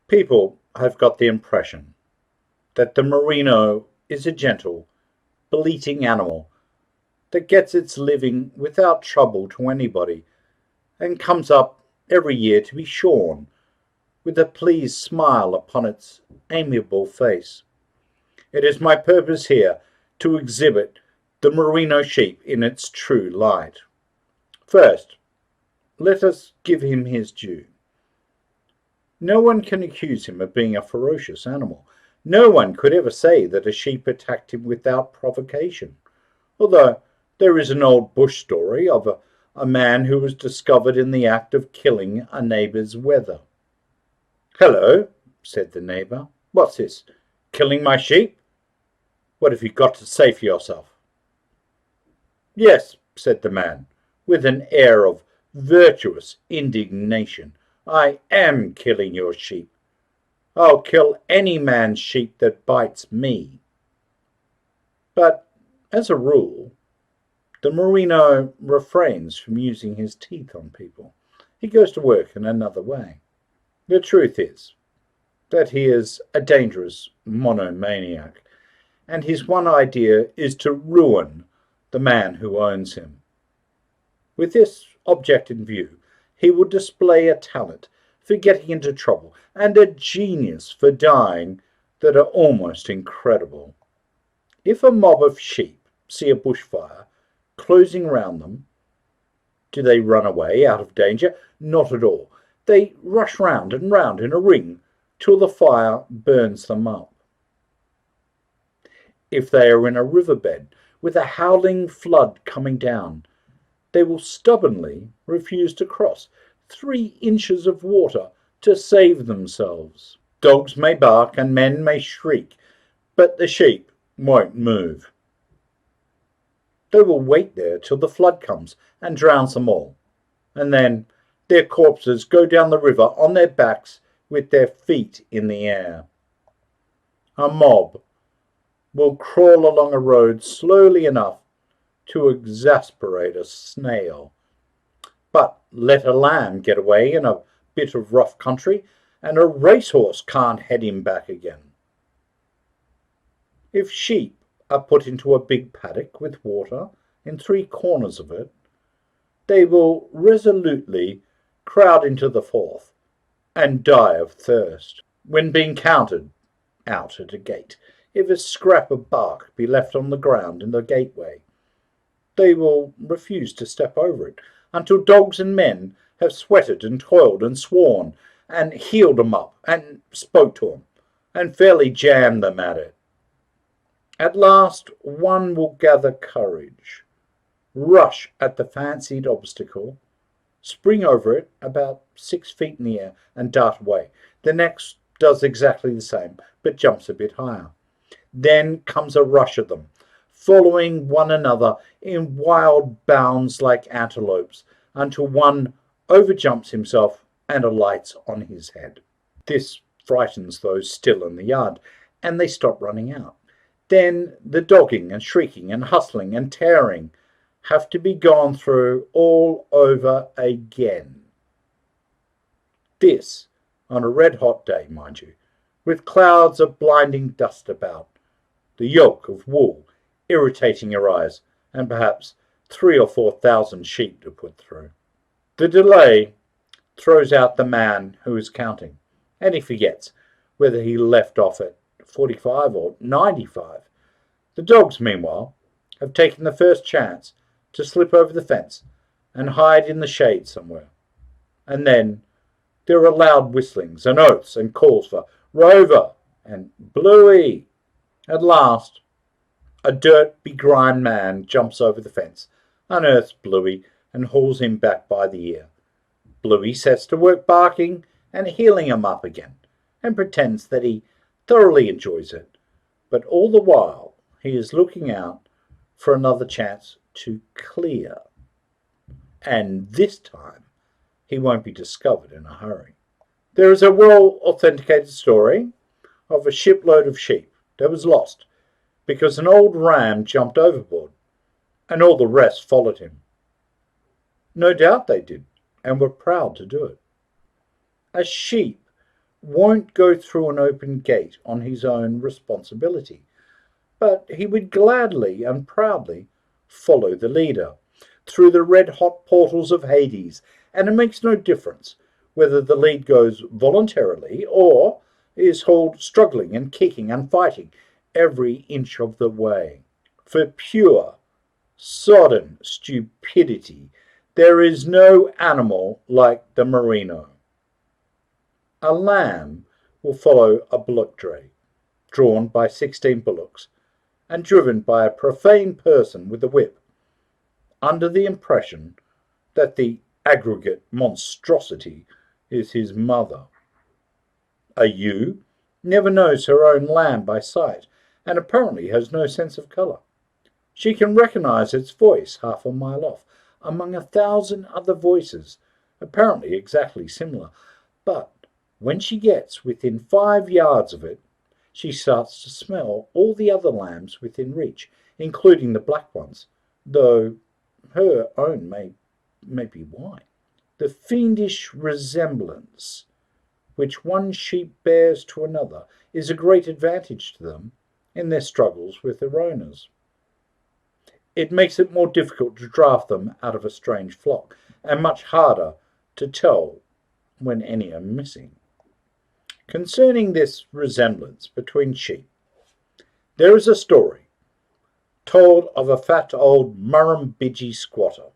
People have got the impression that the merino is a gentle, bleating animal that gets its living without trouble to anybody and comes up every year to be shorn with a pleased smile upon its amiable face. It is my purpose here to exhibit the merino sheep in its true light. First, let us give him his due. No one can accuse him of being a ferocious animal. No one could ever say that a sheep attacked him without provocation, although there is an old bush story of a man who was discovered in the act of killing a neighbour's wether. "Hello," said the neighbour, "what's this? Killing my sheep? What have you got to say for yourself?" "Yes," said the man, with an air of virtuous indignation, "I am killing your sheep. I'll kill any man's sheep that bites me." But, as a rule, the merino refrains from using his teeth on people. He goes to work in another way. The truth is that he is a dangerous monomaniac, and his one idea is to ruin the man who owns him. With this object in view, he will display a talent for getting into trouble and a genius for dying that are almost incredible. If a mob of sheep see a bushfire closing round them, do they run away out of danger? Not at all. They rush round and round in a ring till the fire burns them up. If they are in a riverbed with a howling flood coming down, they will stubbornly refuse to cross 3 inches of water to save themselves. Dogs may bark and men may shriek, but the sheep won't move. They will wait there till the flood comes and drowns them all, and then their corpses go down the river on their backs with their feet in the air. A mob will crawl along a road slowly enough to exasperate a snail. But let a lamb get away in a bit of rough country, and a racehorse can't head him back again. If sheep are put into a big paddock with water in 3 corners of it, they will resolutely crowd into the 4th and die of thirst. When being counted out at a gate, if a scrap of bark be left on the ground in the gateway, they will refuse to step over it until dogs and men have sweated and toiled and sworn and heeled them up and spoke to them and fairly jammed them at it. At last one will gather courage, rush at the fancied obstacle, spring over it about 6 feet in the air and dart away. The next does exactly the same, but jumps a bit higher. Then comes a rush of them, following one another in wild bounds like antelopes, until one overjumps himself and alights on his head. This frightens those still in the yard, and they stop running out. Then the dogging and shrieking and hustling and tearing have to be gone through all over again. This on a red-hot day, mind you, with clouds of blinding dust about, the yoke of wool irritating your eyes, and perhaps 3,000 or 4,000 sheep to put through. The delay throws out the man who is counting, and he forgets whether he left off at 45 or 95. The dogs, meanwhile, have taken the first chance to slip over the fence and hide in the shade somewhere. And then there are loud whistlings and oaths and calls for Rover and Bluey. At last, a dirt-begrimed man jumps over the fence, unearths Bluey, and hauls him back by the ear. Bluey sets to work barking and heeling him up again, and pretends that he thoroughly enjoys it, but all the while he is looking out for another chance to clear. And this time he won't be discovered in a hurry. There is a well-authenticated story of a shipload of sheep that was lost because an old ram jumped overboard, and all the rest followed him. No doubt they did, and were proud to do it. A sheep won't go through an open gate on his own responsibility, but he would gladly and proudly follow the leader through the red-hot portals of Hades, and it makes no difference whether the lead goes voluntarily or is hauled struggling and kicking and fighting every inch of the way. For pure, sodden stupidity, there is no animal like the merino. A lamb will follow a bullock dray, drawn by 16 bullocks, and driven by a profane person with a whip, under the impression that the aggregate monstrosity is his mother. A ewe never knows her own lamb by sight, and apparently has no sense of colour. She can recognise its voice half a mile off, among 1,000 other voices, apparently exactly similar, but when she gets within 5 yards of it, she starts to smell all the other lambs within reach, including the black ones, though her own may be white. The fiendish resemblance which one sheep bears to another is a great advantage to them in their struggles with their owners. It makes it more difficult to draft them out of a strange flock, and much harder to tell when any are missing. Concerning this resemblance between sheep, there is a story told of a fat old Murrumbidgee squatter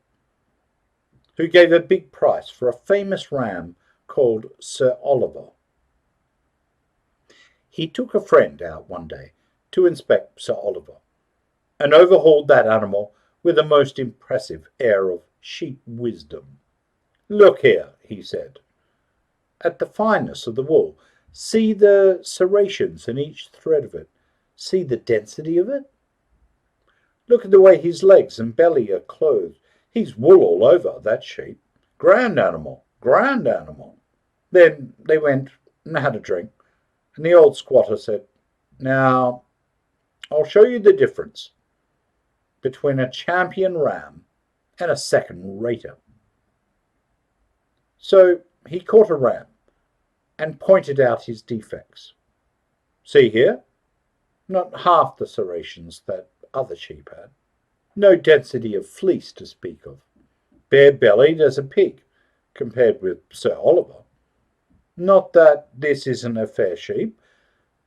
who gave a big price for a famous ram called Sir Oliver. He took a friend out one day to inspect Sir Oliver, and overhauled that animal with a most impressive air of sheep wisdom. "Look here," he said, "at the fineness of the wool. See the serrations in each thread of it. See the density of it. Look at the way his legs and belly are clothed. He's wool all over, that sheep. Grand animal, grand animal." Then they went and had a drink, and the old squatter said, "Now, I'll show you the difference between a champion ram and a second-rater." So he caught a ram and pointed out his defects. "See here, not half the serrations that other sheep had. No density of fleece to speak of. Bare-bellied as a pig, compared with Sir Oliver. Not that this isn't a fair sheep,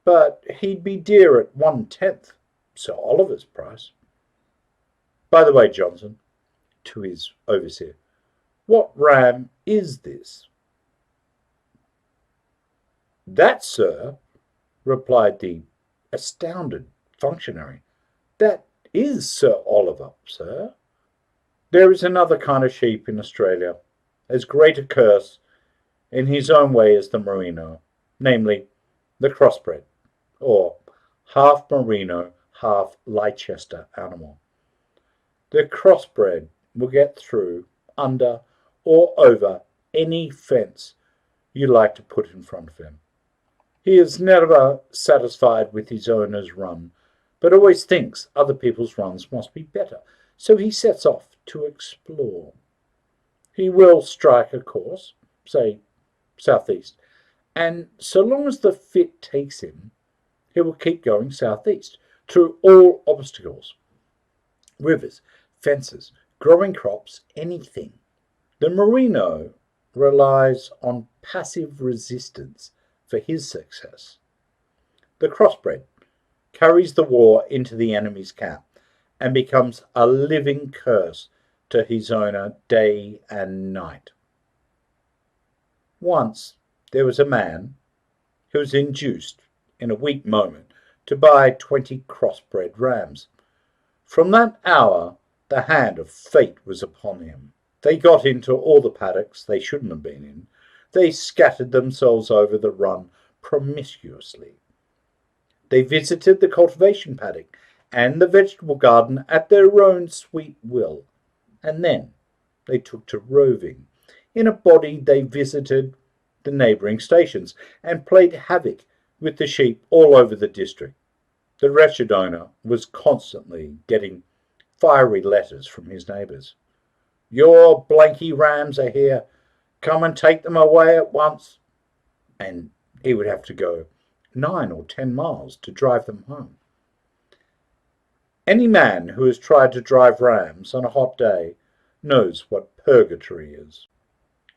but he'd be dear at 1/10 Sir Oliver's price. By the way, Johnson," to his overseer, "what ram is this?" "That, sir," replied the astounded functionary, "that is Sir Oliver, sir. There is another kind of sheep in Australia, as great a curse in his own way as the merino, namely the crossbred, or half merino, half Leicester animal. The crossbred will get through, under, or over any fence you like to put in front of him. He is never satisfied with his owner's run, but always thinks other people's runs must be better, so he sets off to explore. He will strike a course, say southeast, and so long as the fit takes him, he will keep going southeast, through all obstacles, rivers, fences, growing crops, anything. The merino relies on passive resistance for his success. The crossbred carries the war into the enemy's camp and becomes a living curse to his owner day and night. Once there was a man who was induced in a weak moment to buy 20 crossbred rams. From that hour the hand of fate was upon him. They got into all the paddocks they shouldn't have been in. They scattered themselves over the run promiscuously. They visited the cultivation paddock and the vegetable garden at their own sweet will, and then they took to roving. In a body they visited the neighbouring stations and played havoc with the sheep all over the district. The wretched owner was constantly getting fiery letters from his neighbours. "Your blanky rams are here. Come and take them away at once." And He would have to go 9 or 10 miles to drive them home. Any man who has tried to drive rams on a hot day knows what purgatory is.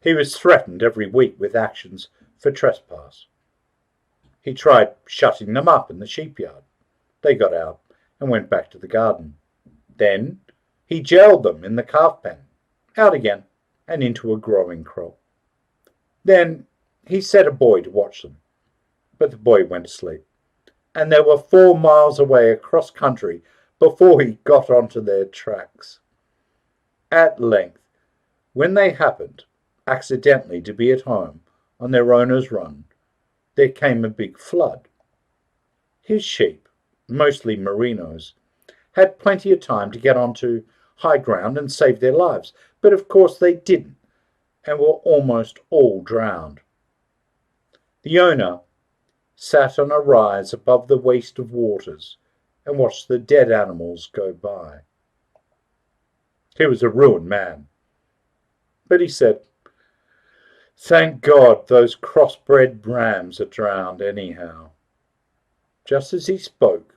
He was threatened every week with actions for trespass. He tried shutting them up in the sheepyard. They got out and went back to the garden. Then he jailed them in the calf pen, out again and into a growing crop. Then he set a boy to watch them, but the boy went to sleep, and they were 4 miles away across country before he got onto their tracks. At length, when they happened accidentally to be at home on their owner's run, there came a big flood. His sheep, mostly merinos, had plenty of time to get onto high ground and save their lives, but of course they didn't, and were almost all drowned. The owner sat on a rise above the waste of waters and watched the dead animals go by. He was a ruined man, but he said, "Thank God those crossbred rams are drowned anyhow." Just as he spoke,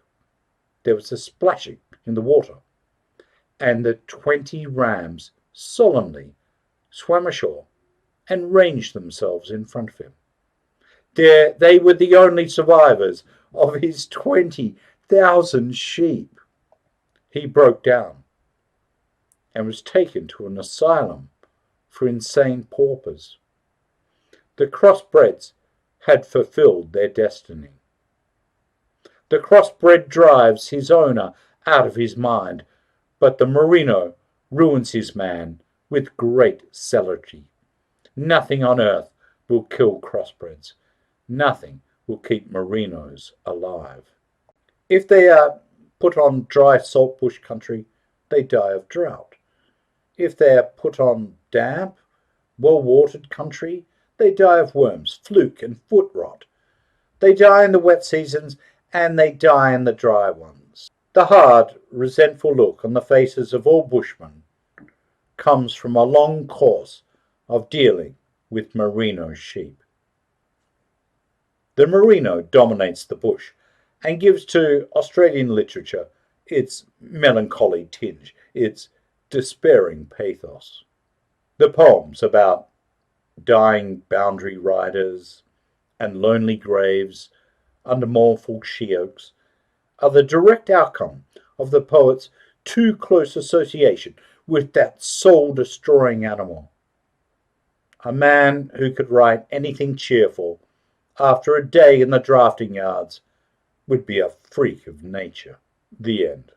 there was a splashing in the water, and the 20 rams solemnly swam ashore and ranged themselves in front of him. They were the only survivors of his 20,000 sheep. He broke down and was taken to an asylum for insane paupers. The crossbreds had fulfilled their destiny. The crossbred drives his owner out of his mind, but the merino ruins his man with great celerity. Nothing on earth will kill crossbreds. Nothing will keep merinos alive. If they are put on dry saltbush country, they die of drought. If they are put on damp, well-watered country, they die of worms, fluke, and foot rot. They die in the wet seasons, and they die in the dry ones. The hard, resentful look on the faces of all bushmen comes from a long course of dealing with merino sheep. The merino dominates the bush and gives to Australian literature its melancholy tinge, its despairing pathos. The poems about dying boundary riders and lonely graves under mournful she-oaks are the direct outcome of the poet's too close association with that soul-destroying animal. A man who could write anything cheerful after a day in the drafting yards would be a freak of nature. The end.